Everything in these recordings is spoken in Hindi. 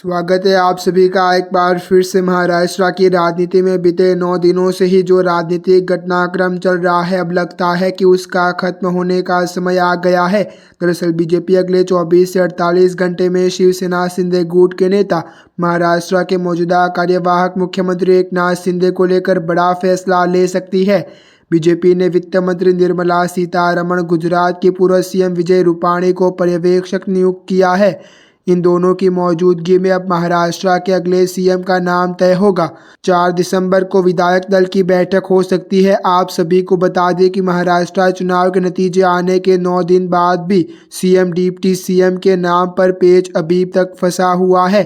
स्वागत है आप सभी का एक बार फिर से। महाराष्ट्र की राजनीति में बीते 9 दिनों से ही जो राजनीतिक घटनाक्रम चल रहा है, अब लगता है कि उसका खत्म होने का समय आ गया है। दरअसल बीजेपी अगले 24 से 48 घंटे में शिवसेना शिंदे गुट के नेता महाराष्ट्र के मौजूदा कार्यवाहक मुख्यमंत्री एकनाथ शिंदे को लेकर बड़ा फैसला ले सकती है। बीजेपी ने वित्त मंत्री निर्मला सीतारमण, गुजरात की पूर्व सीएम विजय रूपाणी को पर्यवेक्षक नियुक्त किया है। इन दोनों की मौजूदगी में अब महाराष्ट्र के अगले सीएम का नाम तय होगा। 4 दिसंबर को विधायक दल की बैठक हो सकती है। आप सभी को बता दें कि महाराष्ट्र चुनाव के नतीजे आने के 9 दिन बाद भी सीएम डिप्टी सीएम के नाम पर पेच अभी तक फंसा हुआ है।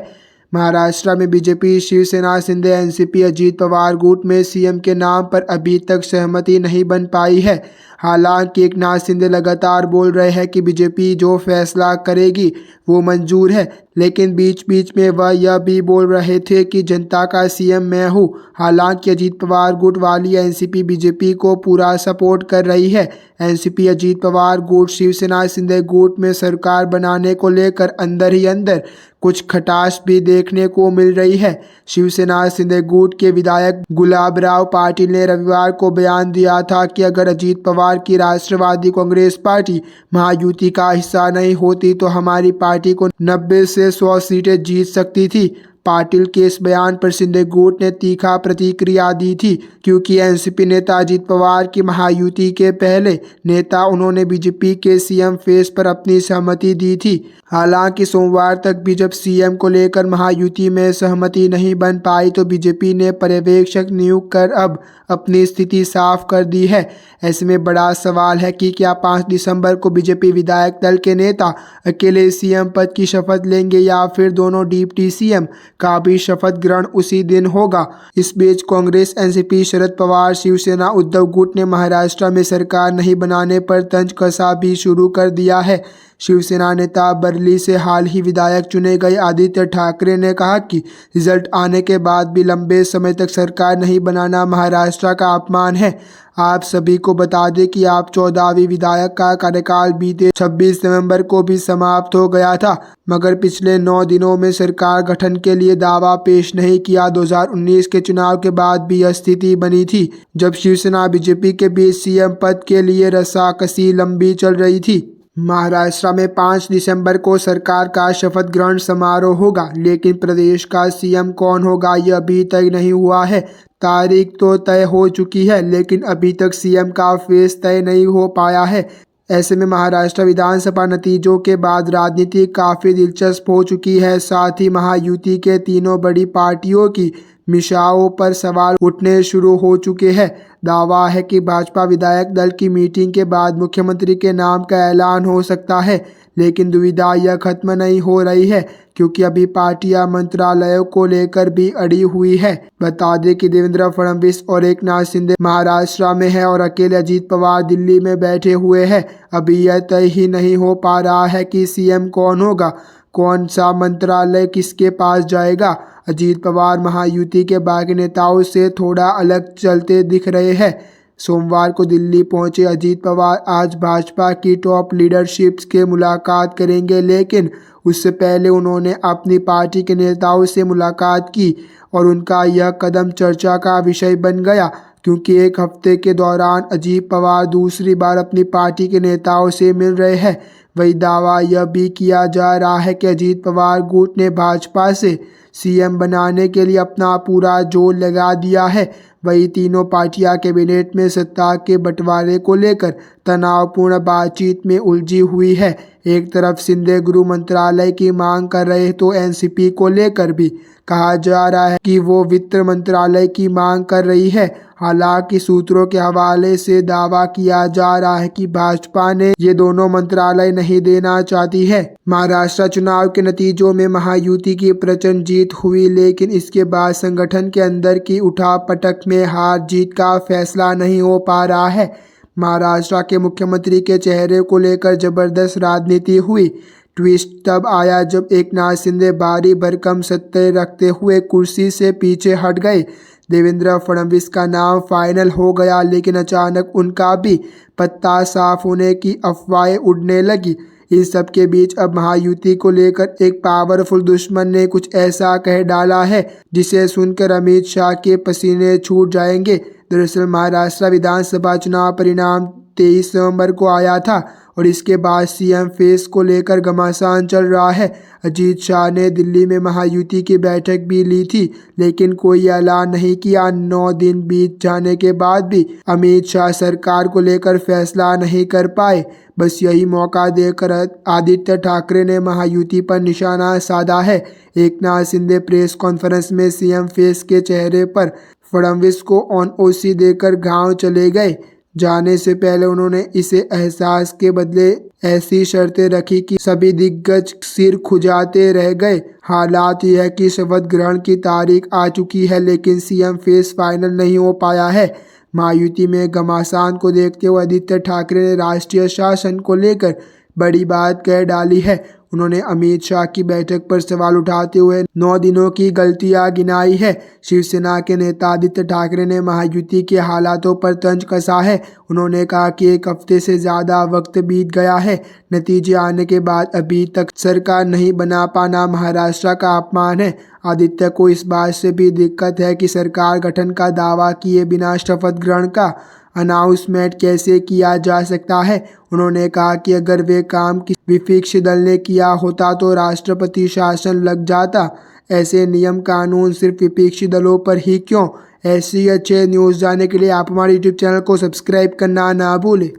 महाराष्ट्र में बीजेपी, शिवसेना शिंदे, एनसीपी, अजीत पवार गुट में सीएम के नाम पर अभी तक सहमति नहीं बन पाई है। हालांकि एकनाथ शिंदे लगातार बोल रहे हैं कि बीजेपी जो फैसला करेगी वो मंजूर है, लेकिन बीच बीच में वह यह भी बोल रहे थे कि जनता का सीएम मैं हूँ। हालांकि अजीत पवार गुट वाली एनसीपी बीजेपी को पूरा सपोर्ट कर रही है। एनसीपी अजीत पवार गुट शिवसेना शिंदे गुट में सरकार बनाने को लेकर अंदर ही अंदर कुछ खटास भी देखने को मिल रही है। शिवसेना शिंदे गुट के विधायक गुलाबराव पाटिल ने रविवार को बयान दिया था कि अगर अजीत पवार की राष्ट्रवादी कांग्रेस पार्टी महायुति का हिस्सा नहीं होती तो हमारी पार्टी को 90 से 100 सीटें जीत सकती थी। पाटिल के इस बयान पर शिंदे गुट ने तीखा प्रतिक्रिया दी थी, क्योंकि एनसीपी नेता अजीत पवार की महायुति के पहले नेता उन्होंने बीजेपी के सीएम फेस पर अपनी सहमति दी थी। हालांकि सोमवार तक भी जब सीएम को लेकर महायुति में सहमति नहीं बन पाई तो बीजेपी ने पर्यवेक्षक नियुक्त कर अब अपनी स्थिति साफ कर दी है। ऐसे में बड़ा सवाल है कि क्या 5 दिसंबर को बीजेपी विधायक दल के नेता अकेले सीएम पद की शपथ लेंगे या फिर दोनों डिप्टी सीएम का भी शपथ ग्रहण उसी दिन होगा। इस बीच कांग्रेस, एनसीपी, शरद पवार, शिवसेना, उद्धव गुट ने महाराष्ट्र में सरकार नहीं बनाने पर तंज कसा भी शुरू कर दिया है। शिवसेना नेता बरली से हाल ही विधायक चुने गए आदित्य ठाकरे ने कहा कि रिजल्ट आने के बाद भी लंबे समय तक सरकार नहीं बनाना महाराष्ट्र का अपमान है। आप सभी को बता दें कि आप 14वीं विधायक का कार्यकाल बीते 26 नवंबर को भी समाप्त हो गया था, मगर पिछले 9 दिनों में सरकार गठन के लिए दावा पेश नहीं किया। 2019 के चुनाव के बाद भी यह स्थिति बनी थी, जब शिवसेना बीजेपी के बीच सीएम पद के लिए रस्साकसी लंबी चल रही थी। महाराष्ट्र में 5 दिसंबर को सरकार का शपथ ग्रहण समारोह होगा, लेकिन प्रदेश का सीएम कौन होगा यह अभी तक नहीं हुआ है। तारीख तो तय हो चुकी है, लेकिन अभी तक सीएम का फेस तय नहीं हो पाया है। ऐसे में महाराष्ट्र विधानसभा नतीजों के बाद राजनीति काफ़ी दिलचस्प हो चुकी है। साथ ही महायुति के तीनों बड़ी पार्टियों की मिसाओं पर सवाल उठने शुरू हो चुके हैं। दावा है कि भाजपा विधायक दल की मीटिंग के बाद मुख्यमंत्री के नाम का ऐलान हो सकता है, लेकिन दुविधा यह खत्म नहीं हो रही है, क्योंकि अभी पार्टियां मंत्रालयों को लेकर भी अड़ी हुई है। बता दें कि देवेंद्र फडणवीस और एकनाथ शिंदे महाराष्ट्र में है और अकेले अजीत पवार दिल्ली में बैठे हुए हैं। अभी यह तय ही नहीं हो पा रहा है कि सीएम कौन होगा, कौन सा मंत्रालय किसके पास जाएगा। अजीत पवार महायुति के बाकी नेताओं से थोड़ा अलग चलते दिख रहे हैं। सोमवार को दिल्ली पहुंचे अजीत पवार आज भाजपा की टॉप लीडरशिप के मुलाकात करेंगे, लेकिन उससे पहले उन्होंने अपनी पार्टी के नेताओं से मुलाकात की और उनका यह कदम चर्चा का विषय बन गया, क्योंकि एक हफ्ते के दौरान अजीत पवार दूसरी बार अपनी पार्टी के नेताओं से मिल रहे हैं। वही दावा यह भी किया जा रहा है कि अजीत पवार गुट ने भाजपा से सीएम बनाने के लिए अपना पूरा जोर लगा दिया है। वही तीनों पार्टियां कैबिनेट में सत्ता के बंटवारे को लेकर तनावपूर्ण बातचीत में उलझी हुई है। एक तरफ शिंदे गृह मंत्रालय की मांग कर रहे तो एनसीपी को लेकर भी कहा जा रहा है कि वो वित्त मंत्रालय की मांग कर रही है। हालांकि सूत्रों के हवाले से दावा किया जा रहा है कि भाजपा ने ये दोनों मंत्रालय नहीं देना चाहती है। महाराष्ट्र चुनाव के नतीजों में महायुति की प्रचंड जीत हुई, लेकिन इसके बाद संगठन के अंदर की उठापटक में हार जीत का फैसला नहीं हो पा रहा है। महाराष्ट्र के मुख्यमंत्री के चेहरे को लेकर जबरदस्त राजनीति हुई। ट्विस्ट तब आया जब एकनाथ शिंदे भारी भरकम सत्ते रखते हुए कुर्सी से पीछे हट गए। देवेंद्र फडणवीस का नाम फाइनल हो गया, लेकिन अचानक उनका भी पत्ता साफ होने की अफवाहें उड़ने लगी। इस सब के बीच अब महायुति को लेकर एक पावरफुल दुश्मन ने कुछ ऐसा कह डाला है जिसे सुनकर अमित शाह के पसीने छूट जाएंगे। दरअसल महाराष्ट्र विधानसभा चुनाव परिणाम 23 नवंबर को आया था और इसके बाद सीएम फेस को लेकर घमासान चल रहा है। अजीत शाह ने दिल्ली में महायुति की बैठक भी ली थी, लेकिन कोई ऐलान नहीं किया। 9 दिन बीत जाने के बाद भी अमित शाह सरकार को लेकर फैसला नहीं कर पाए। बस यही मौका देकर आदित्य ठाकरे ने महायुति पर निशाना साधा है। एकनाथ शिंदे प्रेस कॉन्फ्रेंस में सीएम फेस के चेहरे पर फडणवीस को OC देकर गांव चले गए। जाने से पहले उन्होंने इसे एहसास के बदले ऐसी शर्तें रखी कि सभी दिग्गज सिर खुजाते रह गए। हालात यह है कि शपथ ग्रहण की तारीख आ चुकी है, लेकिन सीएम फेस फाइनल नहीं हो पाया है। महायुति में घमासान को देखते हुए आदित्य ठाकरे ने राष्ट्रीय शासन को लेकर बड़ी बात कह डाली है। उन्होंने अमित शाह की बैठक पर सवाल उठाते हुए 9 दिनों की गलतियां गिनाई है। शिवसेना के नेता आदित्य ठाकरे ने महायुति के हालातों पर तंज कसा है। उन्होंने कहा कि 1 हफ्ते से ज़्यादा वक्त बीत गया है। नतीजे आने के बाद अभी तक सरकार नहीं बना पाना महाराष्ट्र का अपमान है। आदित्य को इस बात से भी दिक्कत है कि सरकार गठन का दावा किए बिना शपथ ग्रहण का अनाउंसमेंट कैसे किया जा सकता है। उन्होंने कहा कि अगर वे काम किसी विपक्षी दल ने किया होता तो राष्ट्रपति शासन लग जाता। ऐसे नियम कानून सिर्फ विपक्षी दलों पर ही क्यों? ऐसी अच्छे न्यूज़ जानने के लिए आप हमारे YouTube चैनल को सब्सक्राइब करना ना भूलें।